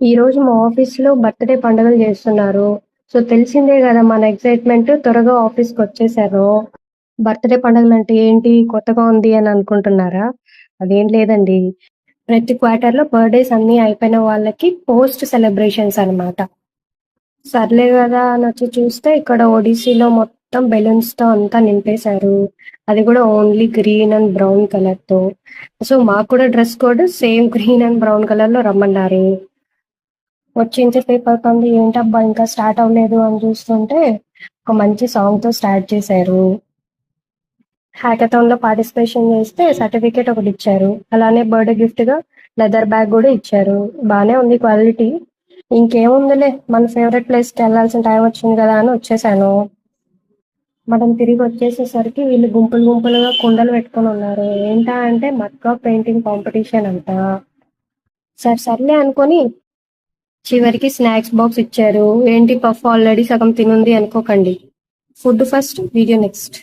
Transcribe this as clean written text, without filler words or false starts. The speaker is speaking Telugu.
ఈరోజు మా ఆఫీస్‌లో బర్త్‌డే పండుగలు చేస్తున్నారు. సో, తెలిసిందే గదా! మన ఎక్సైట్‌మెంట్ త్వరగా ఆఫీస్‌కొచ్చేసాను. బర్త్‌డే పండుగలంటే ఏంటి కొత్తగా ఉంది అని అనుకుంటున్నారా? అదేం లేదండి. ప్రతి క్వార్టర్‌లో బర్త్‌డేస్ అన్నీ అయిపోయిన వాళ్ళకి పోస్ట్ సెలబ్రేషన్స్ అనమాట. సర్లే గదా అనొచ్చి చూస్తే ఇక్కడ ఒడిస్సీలో మొత్తం బెలూన్స్‌తో అంతా నింపేశారు. అది గూడా ఓన్లీ గ్రీన్ అండ్ బ్రౌన్ కలర్‌తో. సో, మాకు కూడా dress code same green and brown కలర్‌లో రమ్మన్నారు. వచ్చి ఇంతసేపు అవుతుంది ఏంటబ్బా ఇంకా స్టార్ట్ అవ్వలేదు అని చూస్తుంటే ఒక మంచి సాంగ్‌తో స్టార్ట్ చేశారు. హ్యాకథాన్‌లో పార్టిసిపేషన్ చేస్తే సర్టిఫికేట్ ఒకటిచ్చారు. అలానే బర్త్‌డే గిఫ్ట్‌గా లెదర్ బ్యాగ్ గూడా ఇచ్చారు. బానే ఉంది క్వాలిటీ. ఇంకేముందిలే మన ఫేవరెట్ ప్లేస్‌కెళ్ళాల్సిన టైం వచ్చింది గదా అని వచ్చేసాను. మనం తిరిగొచ్చేసేసరికి వీళ్ళు గుంపులు గుంపులుగా కుండలు పెట్టుకొనున్నారు. ఏంటా అంటే మట్కా పెయింటింగ్ కాంపిటీషన్ అంట. సర్లే అనుకోని చివరికి స్నాక్స్ బాక్స్ ఇచ్చారు. ఏంటి పఫ్ ఆల్రెడీ సగం తినుంది అనుకోకండి. Food first, video next.